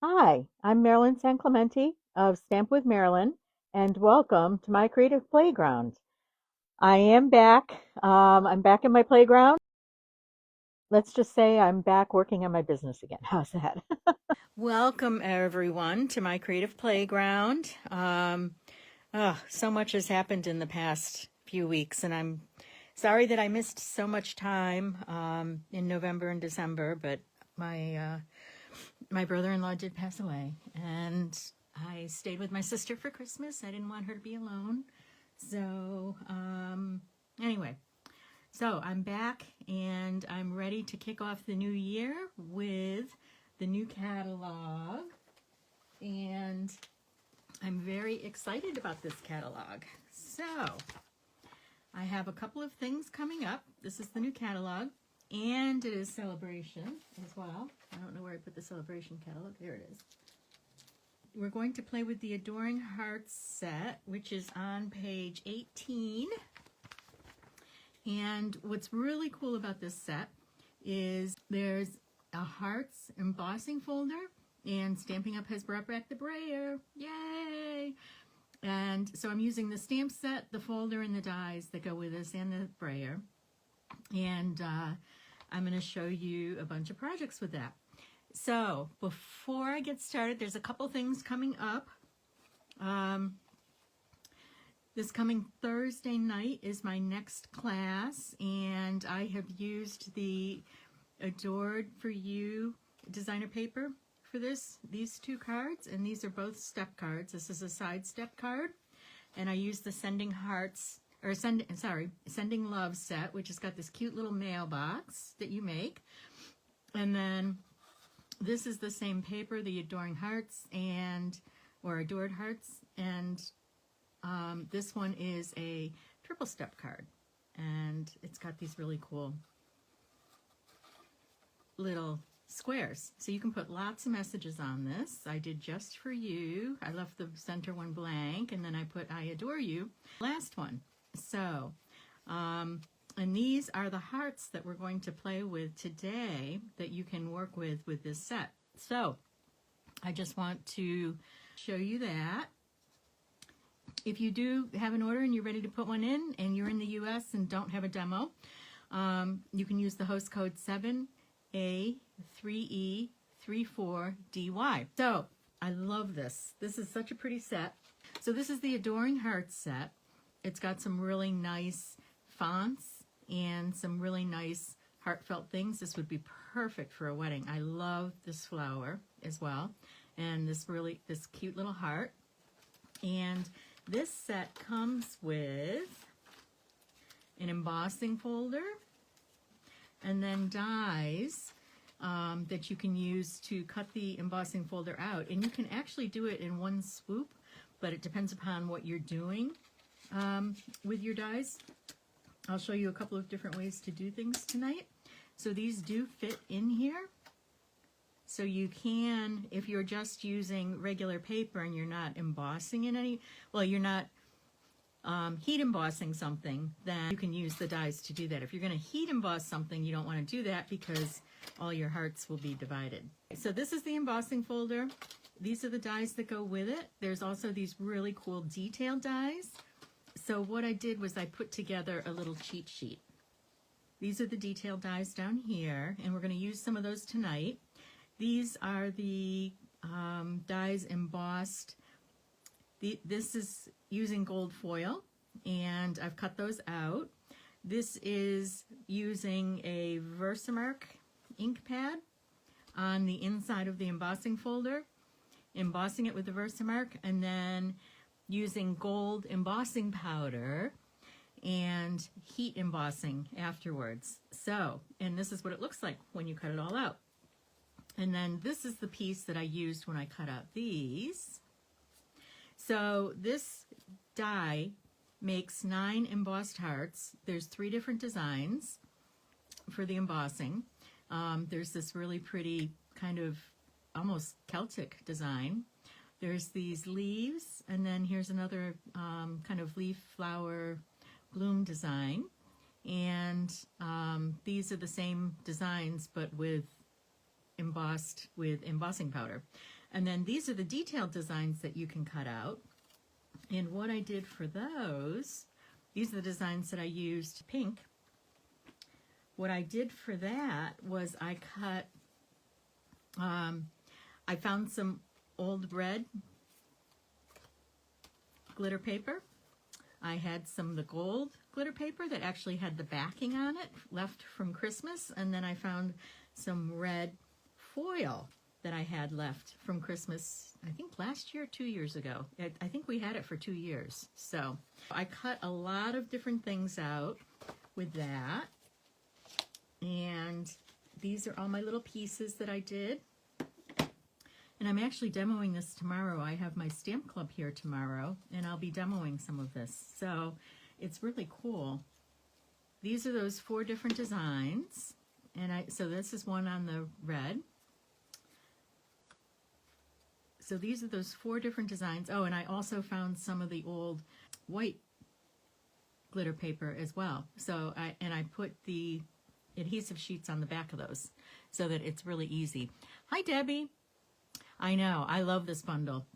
Hi, I'm Marilyn San Clemente of Stamp with Marilyn, and welcome to my creative playground. I am back. I'm back in my playground. Let's just say I'm back working on my business again. How's that? Welcome, everyone, to my creative playground. So much has happened in the past few weeks, and I'm sorry that I missed so much time in November and December, but my brother-in-law did pass away, and I stayed with my sister for Christmas. I didn't want her to be alone. So, anyway, so I'm back and I'm ready to kick off the new year with the new catalog. And I'm very excited about this catalog. So I have a couple of things coming up. This is the new catalog, and it is celebration as well. I don't know where I put the celebration catalog. There it is. We're going to play with the Adoring Hearts set, which is on page 18. And what's really cool about this set is there's a hearts embossing folder, and Stampin' Up! Has brought back the brayer. Yay! And so I'm using the stamp set, the folder, and the dies that go with this, and the brayer. And I'm going to show you a bunch of projects with that. So before I get started, there's a couple things coming up. This coming Thursday night is my next class, and I have used the Adored for You designer paper for these two cards, and these are both step cards. This is a side step card, and I use the Sending Love set, which has got this cute little mailbox that you make. And then this is the same paper, the Adoring Hearts or Adored Hearts, and this one is a triple step card, and it's got these really cool little squares, so you can put lots of messages on this. I did Just For You. I left the center one blank, and then I put I Adore You, last one. So and these are the hearts that we're going to play with today that you can work with this set. So I just want to show you that. If you do have an order and you're ready to put one in, and you're in the US and don't have a demo, you can use the host code 7A3E34DY. So I love this. This is such a pretty set. So this is the Adoring Hearts set. It's got some really nice fonts and some really nice heartfelt things. This would be perfect for a wedding. I love this flower as well, and this cute little heart. And this set comes with an embossing folder and then dies that you can use to cut the embossing folder out. And you can actually do it in one swoop, but it depends upon what you're doing with your dies. I'll show you a couple of different ways to do things tonight. So these do fit in here. So you can, if you're just using regular paper and you're not embossing in you're not heat embossing something, then you can use the dies to do that. If you're going to heat emboss something, you don't want to do that because all your hearts will be divided. So this is the embossing folder. These are the dies that go with it. There's also these really cool detail dies. So what I did was I put together a little cheat sheet. These are the detail dies down here, and we're going to use some of those tonight. These are the dies embossed. This is using gold foil, and I've cut those out. This is using a Versamark ink pad on the inside of the embossing folder, embossing it with the Versamark, and then using gold embossing powder and heat embossing afterwards. So, and this is what it looks like when you cut it all out. And then this is the piece that I used when I cut out these. So this die makes 9 embossed hearts. There's 3 different designs for the embossing. There's this really pretty kind of almost Celtic design. There's these leaves, and then here's another kind of leaf, flower, bloom design. And these are the same designs, but with embossed with embossing powder. And then these are the detailed designs that you can cut out. And what I did for those, these are the designs that I used pink. What I did for that was I cut, I found some old red glitter paper. I had some of the gold glitter paper that actually had the backing on it left from Christmas, and then I found some red foil that I had left from Christmas, I think last year, 2 years ago. I think we had it for 2 years. So I cut a lot of different things out with that, and these are all my little pieces that I did. And I'm actually demoing this tomorrow. I have my stamp club here tomorrow, and I'll be demoing some of this. So it's really cool. These are those 4 different designs. And so this is one on the red. So these are those 4 different designs. Oh, and I also found some of the old white glitter paper as well. So I put the adhesive sheets on the back of those so that it's really easy. Hi, Debbie. I know, I love this bundle.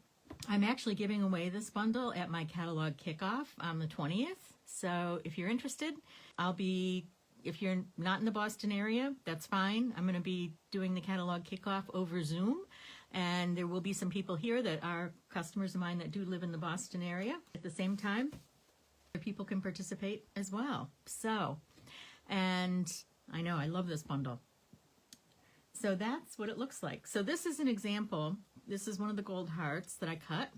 I'm actually giving away this bundle at my catalog kickoff on the 20th. So if you're interested, if you're not in the Boston area, that's fine. I'm going to be doing the catalog kickoff over Zoom. And there will be some people here that are customers of mine that do live in the Boston area. At the same time, people can participate as well. So, and I know, I love this bundle. So that's what it looks like. So this is an example. This is one of the gold hearts that I cut.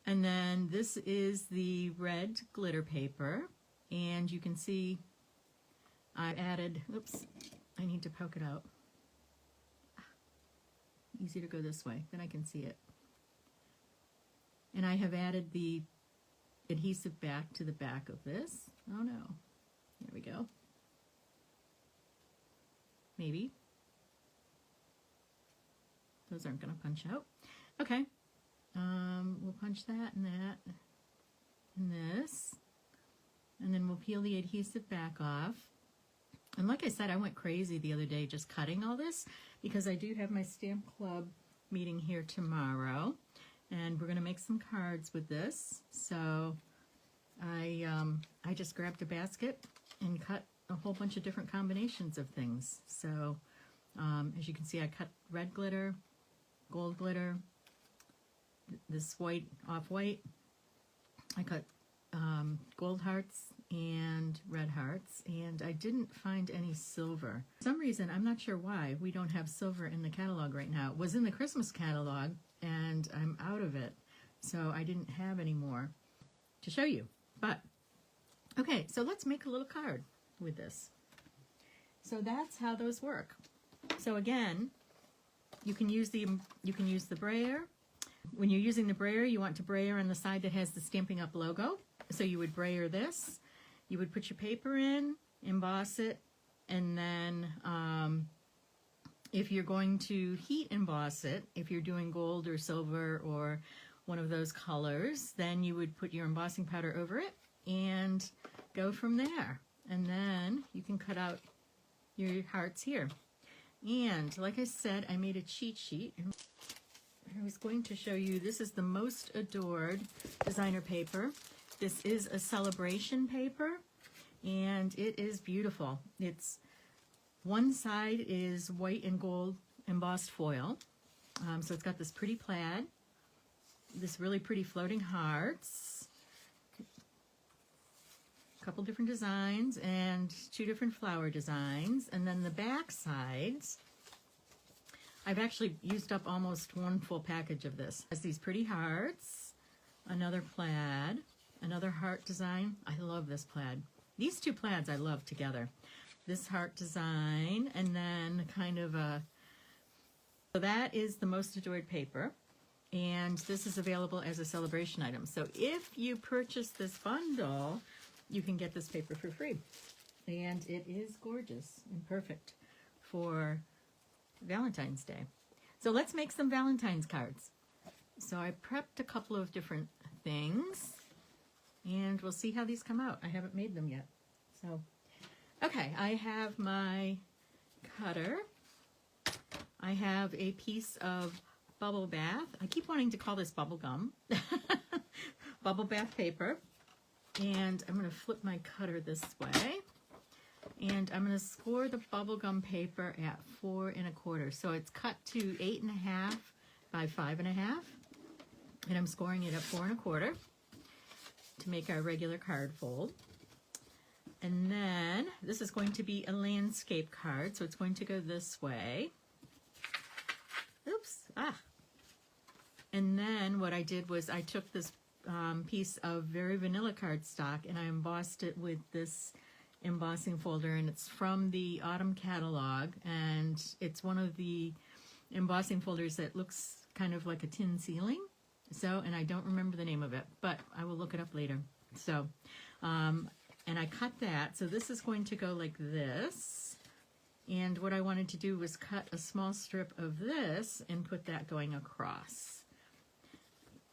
And then this is the red glitter paper. And you can see I added, oops, I need to poke it out. Easy to go this way, then I can see it. And I have added the adhesive back to the back of this. Oh no, there we go. Maybe. Those aren't going to punch out. Okay, we'll punch that and that and this. And then we'll peel the adhesive back off. And like I said, I went crazy the other day just cutting all this because I do have my stamp club meeting here tomorrow. And we're going to make some cards with this. So I just grabbed a basket and cut a whole bunch of different combinations of things. So as you can see, I cut red glitter, gold glitter, this white, off-white. I cut gold hearts and red hearts, and I didn't find any silver. For some reason, I'm not sure why, we don't have silver in the catalog right now. It was in the Christmas catalog, and I'm out of it, so I didn't have any more to show you. But, okay, so let's make a little card with this. So that's how those work. So again, you can use the brayer. When you're using the brayer, you want to brayer on the side that has the Stampin' Up! Logo. So you would brayer this. You would put your paper in, emboss it, and then if you're going to heat emboss it, if you're doing gold or silver or one of those colors, then you would put your embossing powder over it and go from there. And then you can cut out your hearts here. And like I said, I made a cheat sheet. I was going to show you, this is the Most Adored designer paper. This is a celebration paper, and it is beautiful. It's one side is white and gold embossed foil. So it's got this pretty plaid, this really pretty floating hearts, a couple different designs, and 2 different flower designs. And then the back sides, I've actually used up almost 1 full package of this. It's these pretty hearts, another plaid, another heart design. I love this plaid. These 2 plaids I love together. This heart design, and then kind of a... So that is the Most Adored paper, and this is available as a celebration item. So if you purchase this bundle, you can get this paper for free. And it is gorgeous and perfect for Valentine's Day. So let's make some Valentine's cards. So I prepped a couple of different things, and we'll see how these come out. I haven't made them yet. So, okay, I have my cutter. I have a piece of bubble bath. I keep wanting to call this bubble gum. Bubble bath paper. And I'm going to flip my cutter this way. And I'm going to score the bubble gum paper at 4 1/4. So it's cut to 8 1/2 by 5 1/2. And I'm scoring it at 4 1/4 to make our regular card fold. And then this is going to be a landscape card, so it's going to go this way. Oops, And then what I did was I took this piece of very vanilla cardstock and I embossed it with this embossing folder, and it's from the Autumn catalog, and it's one of the embossing folders that looks kind of like a tin ceiling. So, and I don't remember the name of it, but I will look it up later. So, and I cut that. So this is going to go like this. And what I wanted to do was cut a small strip of this and put that going across.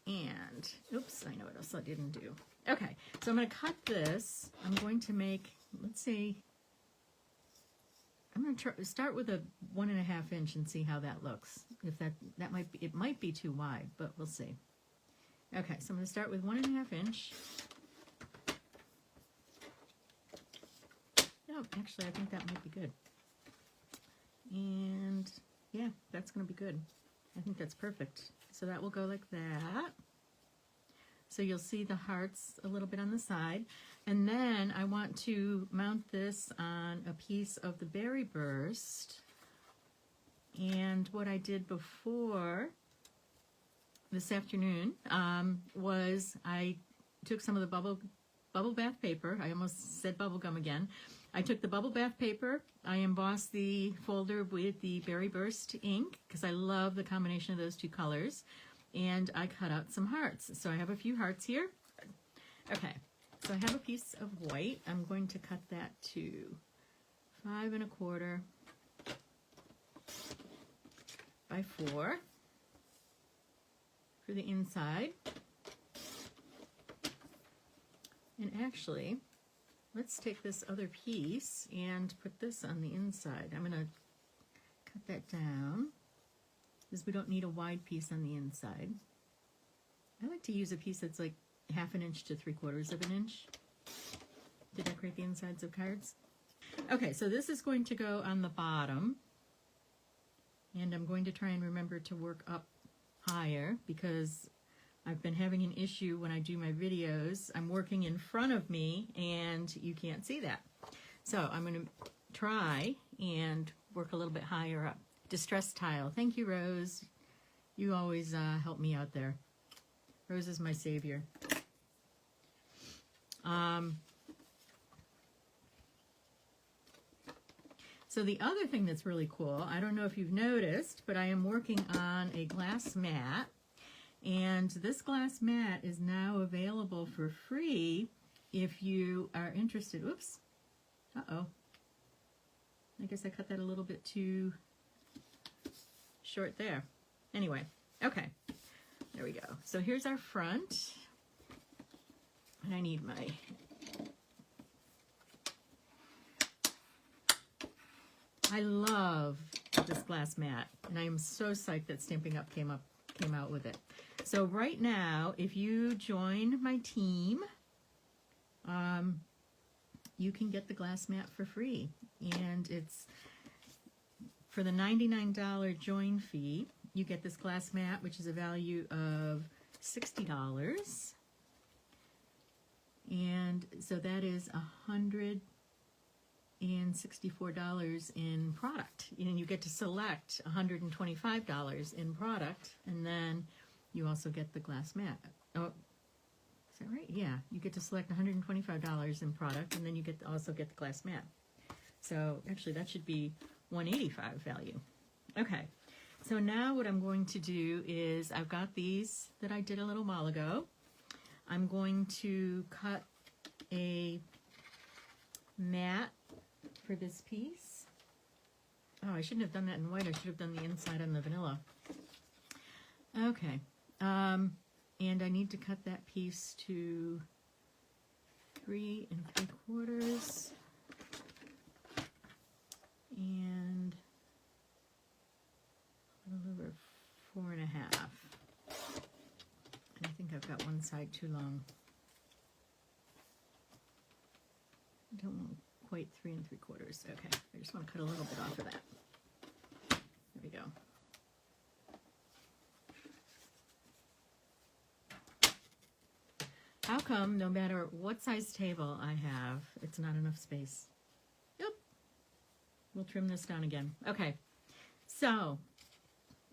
And, oops, I know what else I didn't do. Okay, so I'm going to cut this. I'm going to make, let's see, I'm going to start with a 1 1/2 inch and see how that looks. If that might be, it might be too wide, but we'll see. Okay, so I'm going to start with 1 1/2 inch. No, actually, I think that might be good. And yeah, that's going to be good. I think that's perfect. So that will go like that. So you'll see the hearts a little bit on the side. And then I want to mount this on a piece of the Berry Burst. And what I did before this afternoon was I took some of the bubble bath paper. I almost said bubble gum again. I took the bubble bath paper. I embossed the folder with the Berry Burst ink because I love the combination of those two colors. And I cut out some hearts. So I have a few hearts here. Okay, so I have a piece of white. I'm going to cut that to 5 1/4 by 4 for the inside. And actually, let's take this other piece and put this on the inside. I'm going to cut that down because we don't need a wide piece on the inside. I like to use a piece that's like 1/2 inch to 3/4 of an inch to decorate the insides of cards. Okay, so this is going to go on the bottom, and I'm going to try and remember to work up higher because I've been having an issue when I do my videos. I'm working in front of me and you can't see that. So I'm going to try and work a little bit higher up. Distress tile. Thank you, Rose. You always help me out there. Rose is my savior. So the other thing that's really cool, I don't know if you've noticed, but I am working on a glass mat. And this glass mat is now available for free if you are interested. Oops. Uh-oh. I guess I cut that a little bit too short there. Anyway, okay. There we go. So here's our front. And I need my... I love this glass mat. And I am so psyched that Stampin' Up! came out with it. So right now, if you join my team, you can get the glass mat for free. And it's for the $99 join fee, you get this glass mat, which is a value of $60. And so that is $164 in product. And you get to select $125 in product, and then you also get the glass mat. Oh, is that right? Yeah, you get to select $125 in product, and then you also get the glass mat. So actually, that should be $185 value. Okay, so now what I'm going to do is I've got these that I did a little while ago. I'm going to cut a mat for this piece. Oh, I shouldn't have done that in white. I should have done the inside on the vanilla. Okay, and I need to cut that piece to 3 3/4 and a little over 4 1/2. got one side too long. I don't want quite 3 3/4. Okay, I just want to cut a little bit off of that. There we go. How come no matter what size table I have, it's not enough space? Yep. We'll trim this down again. Okay, so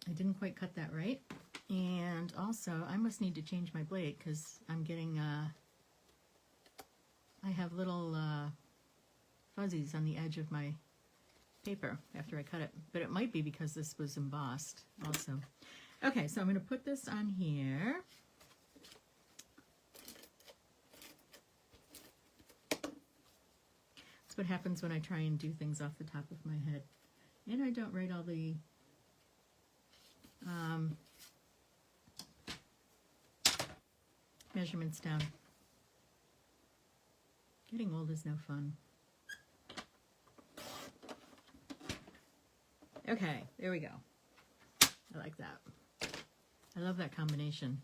I didn't quite cut that right. And also, I must need to change my blade because I'm getting, I have little fuzzies on the edge of my paper after I cut it. But it might be because this was embossed also. Okay, so I'm going to put this on here. That's what happens when I try and do things off the top of my head. And I don't write all the measurements down. Getting old is no fun. Okay, there we go. I like that. I love that combination.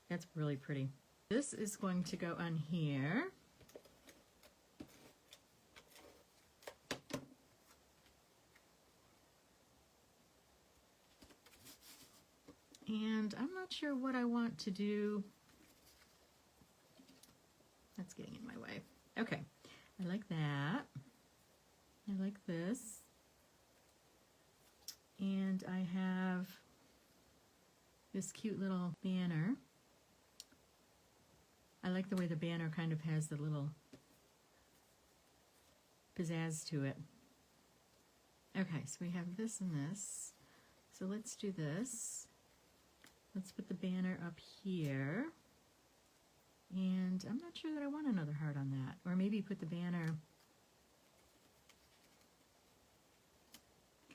That's really pretty. This is going to go on here. And I'm not sure what I want to do. That's getting in my way. Okay, I like that. I like this. And I have this cute little banner. I like the way the banner kind of has the little pizzazz to it. Okay, so we have this and this. So let's do this. Let's put the banner up here. And I'm not sure that I want another heart on that. Or maybe put the banner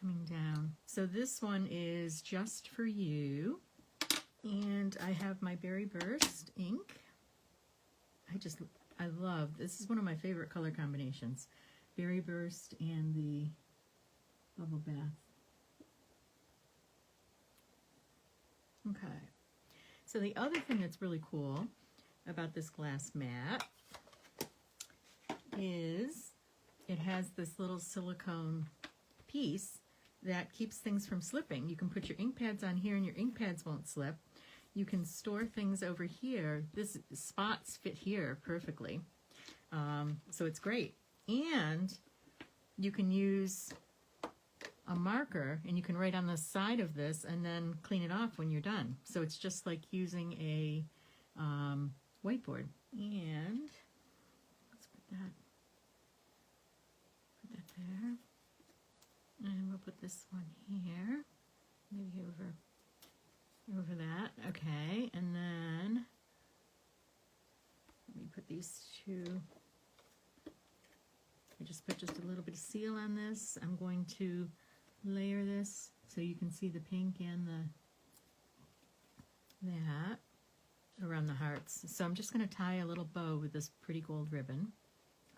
coming down. So this one is Just For You. And I have my Berry Burst ink. I love, this is one of my favorite color combinations. Berry Burst and the Bubble Bath. Okay, so the other thing that's really cool about this glass mat is it has this little silicone piece that keeps things from slipping. You can put your ink pads on here and your ink pads won't slip. You can store things over here. This spots fit here perfectly, so it's great. And you can use a marker and you can write on the side of this and then clean it off when you're done. So it's just like using a whiteboard. And let's put that there. And we'll put this one here, maybe over that. Okay, and then let me put these two. I just put just a little bit of seal on this. I'm going to layer this so you can see the pink and that around the hearts. So I'm just going to tie a little bow with this pretty gold ribbon.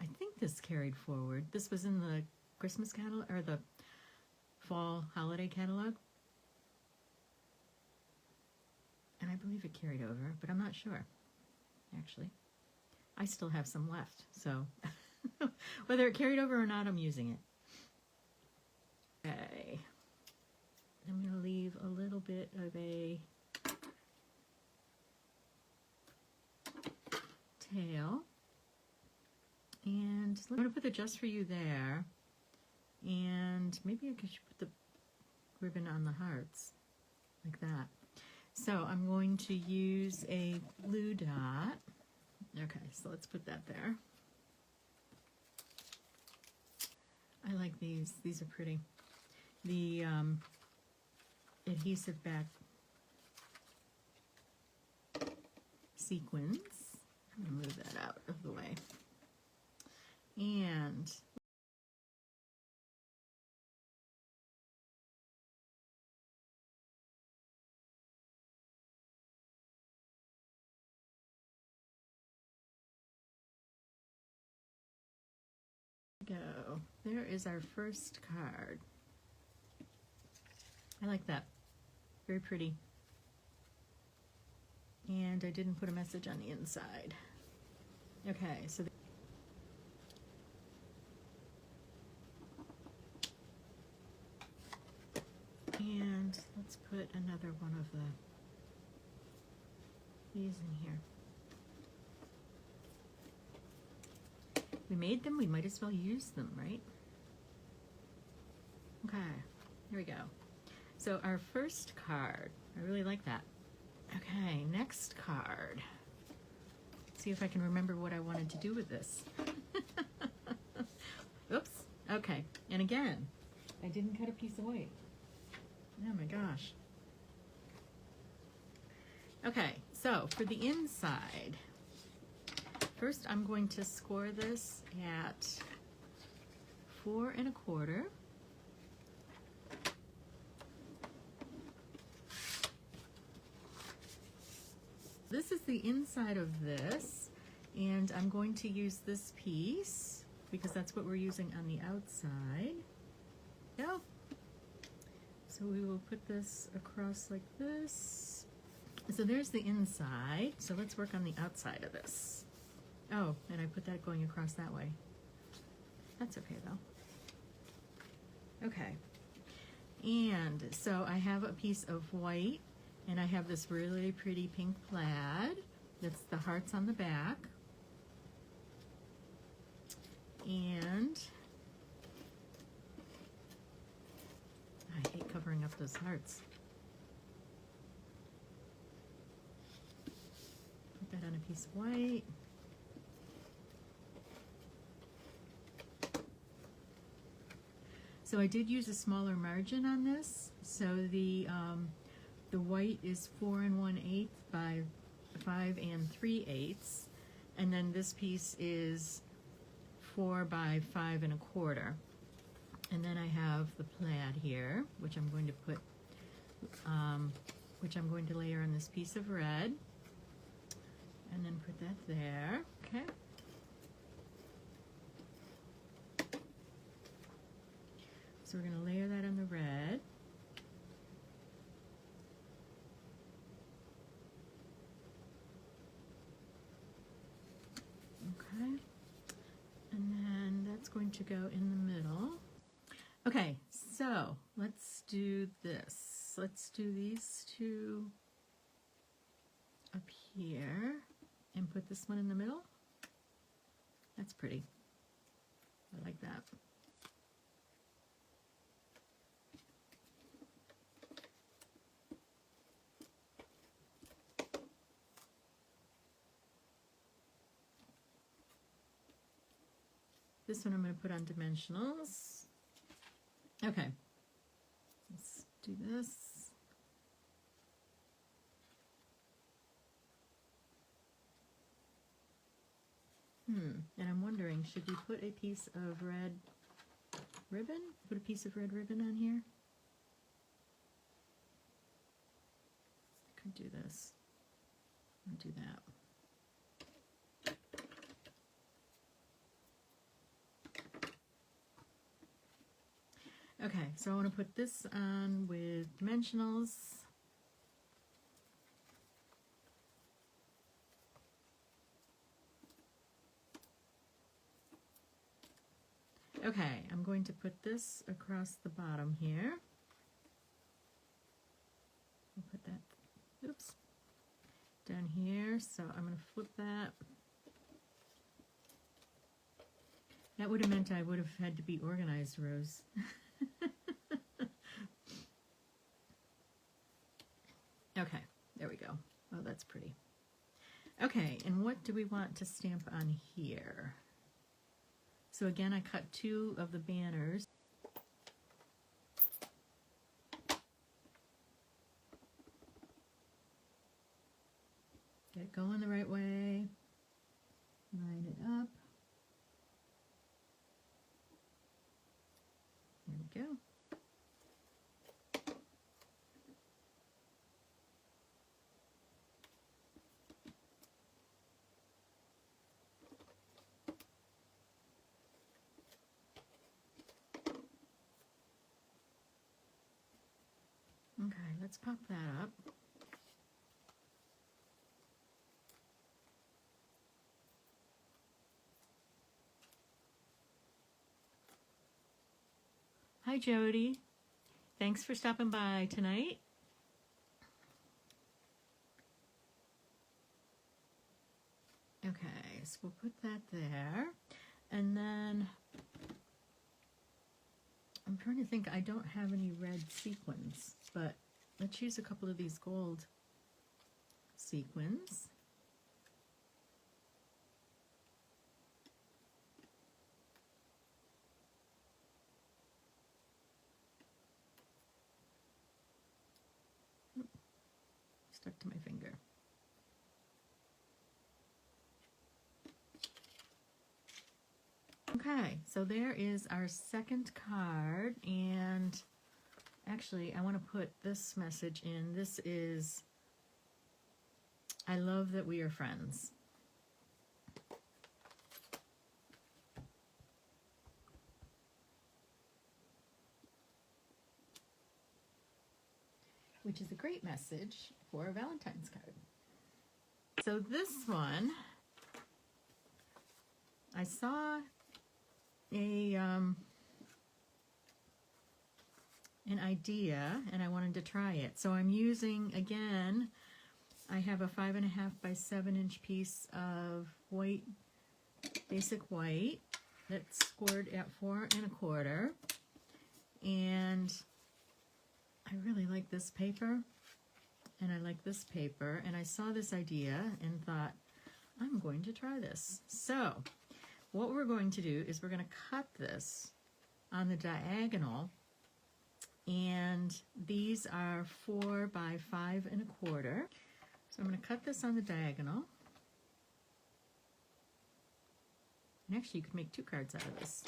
I think this carried forward. This was in the Christmas catalog or the fall holiday catalog. And I believe it carried over, but I'm not sure, actually. I still have some left, so whether it carried over or not, I'm using it. Okay, I'm going to leave a little bit of a tail, and I'm going to put the Just For You there, and maybe I could put the ribbon on the hearts, like that. So I'm going to use a blue dot. Okay, so let's put that there. I like these. These are pretty. The adhesive back sequins. I'm going to move that out of the way. And go. There is our first card. I like that. Very pretty. And I didn't put a message on the inside. Okay, so and let's put another one of these in here. We made them, we might as well use them, right? Okay, here we go. So our first card, I really like that. Okay, next card. See if I can remember what I wanted to do with this. Oops, okay, and again, I didn't cut a piece of white. Oh my gosh. Okay, so for the inside, first I'm going to score this at 4 1/4. This is the inside of this, and I'm going to use this piece because that's what we're using on the outside. Yep. So we will put this across like this. So there's the inside. So let's work on the outside of this. Oh, and I put that going across that way. That's okay though. Okay. And so I have a piece of white, and I have this really pretty pink plaid. That's the hearts on the back. And I hate covering up those hearts. Put that on a piece of white. So I did use a smaller margin on this. So the white is 4 1/8 by 5 3/8, and then this piece is 4 by 5 1/4. And then I have the plaid here, which I'm going to put, which I'm going to layer on this piece of red, and then put that there. Okay. So we're going to layer that on the red. Okay. And then that's going to go in the middle. Okay, so let's do this. Let's do these two up here and put this one in the middle. That's pretty. I like that. This one I'm going to put on dimensionals. Okay, let's do this. And I'm wondering, should we put a piece of red ribbon? Put a piece of red ribbon on here? I could do this. I'll do that. Okay, so I want to put this on with dimensionals. Okay, I'm going to put this across the bottom here. I'll put that, oops, down here. So I'm going to flip that. That would have meant I would have had to be organized, Rose. Okay, there we go. Oh, that's pretty. Okay, and what do we want to stamp on here? So again, I cut 2 of the banners. Get it going the right way. Line it up. There we go. Okay, let's pop that up. Hi, Jody. Thanks for stopping by tonight. Okay, so we'll put that there. And then I'm trying to think, I don't have any red sequins, but let's use a couple of these gold sequins. Stuck to my finger. Okay, so there is our second card, and actually I want to put this message in. This is, I love that we are friends. Which is a great message for a Valentine's card. So this one, I saw an idea and I wanted to try it. So I'm using, again, I have a 5.5 by 7-inch piece of white, basic white, that's scored at 4 1/4. And I really like this paper, and I like this paper, and I saw this idea and thought, I'm going to try this. So what we're going to do is we're going to cut this on the diagonal, and these are 4 by 5 1/4. So I'm going to cut this on the diagonal. And actually, you could make 2 cards out of this.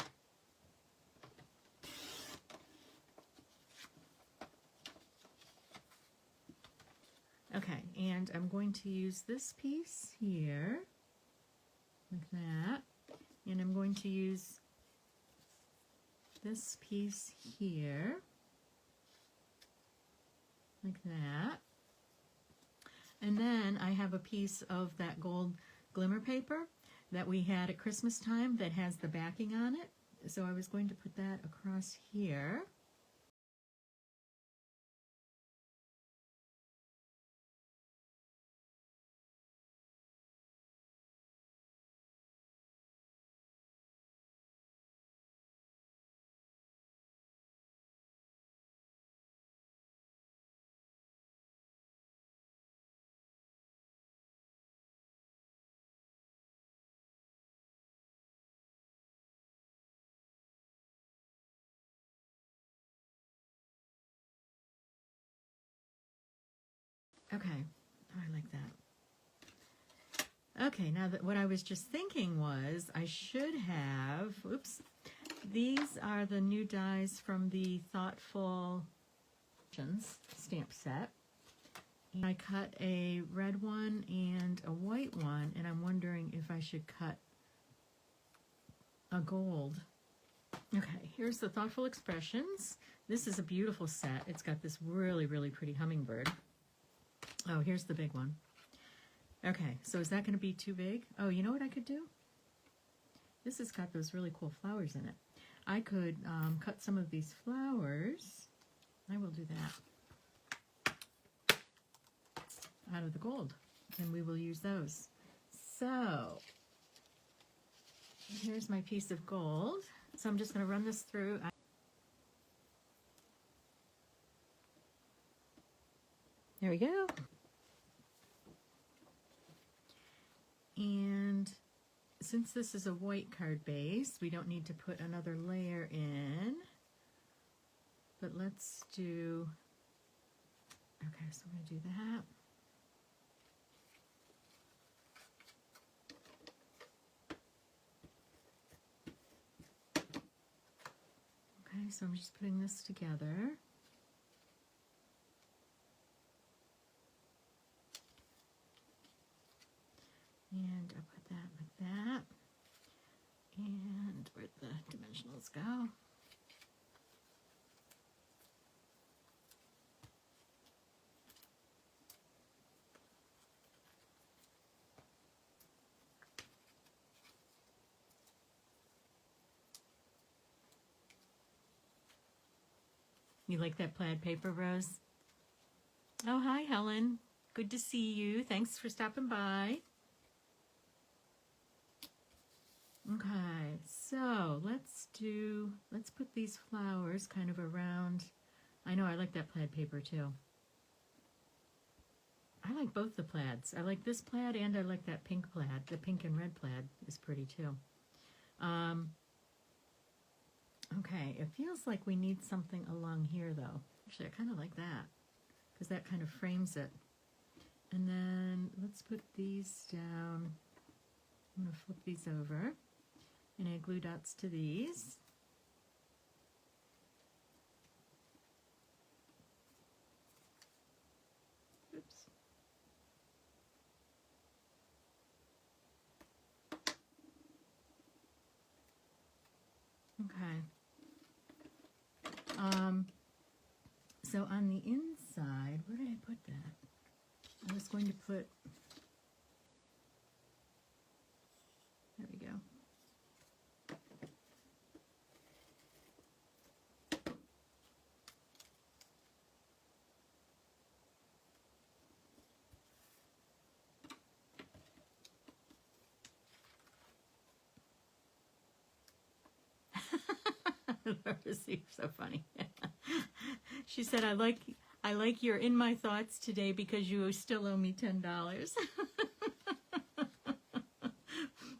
Okay, and I'm going to use this piece here, like that, and I'm going to use this piece here, like that. And then I have a piece of that gold glimmer paper that we had at Christmas time that has the backing on it. So I was going to put that across here. Okay, oh, I like that. Okay, now that what I was just thinking was I should have, oops, these are the new dies from the Thoughtful stamp set. And I cut a red one and a white one, and I'm wondering if I should cut a gold. Okay, here's the Thoughtful Expressions. This is a beautiful set. It's got this really, really pretty hummingbird. Oh, here's the big one. Okay, so is that going to be too big? Oh, you know what I could do? This has got those really cool flowers in it. I could cut some of these flowers. I will do that out of the gold, and we will use those. So here's my piece of gold. So I'm just going to run this through. There we go. And since this is a white card base, we don't need to put another layer in. But let's do, okay, so I'm going to do that. Okay, so I'm just putting this together. And I'll put that like that. And where'd the dimensionals go? You like that plaid paper, Rose? Oh, hi, Helen. Good to see you. Thanks for stopping by. Okay, so let's put these flowers kind of around. I know, I like that plaid paper too. I like both the plaids. I like this plaid and I like that pink plaid. The pink and red plaid is pretty too. Okay, it feels like we need something along here though. Actually, I kind of like that because that kind of frames it. And then let's put these down. I'm going to flip these over and add glue dots to these. Oops. Okay. So on the inside, where did I put that? I was going to put, there we go. You're so funny. She said, I like you're in my thoughts today because you still owe me $10.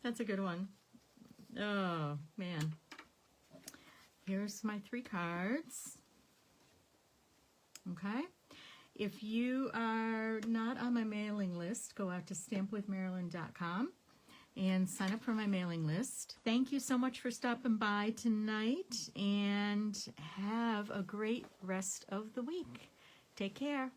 That's a good one. Oh, man. Here's my 3 cards. Okay. If you are not on my mailing list, go out to stampwithmarilyn.com and sign up for my mailing list. Thank you so much for stopping by tonight, and have a great rest of the week. Take care.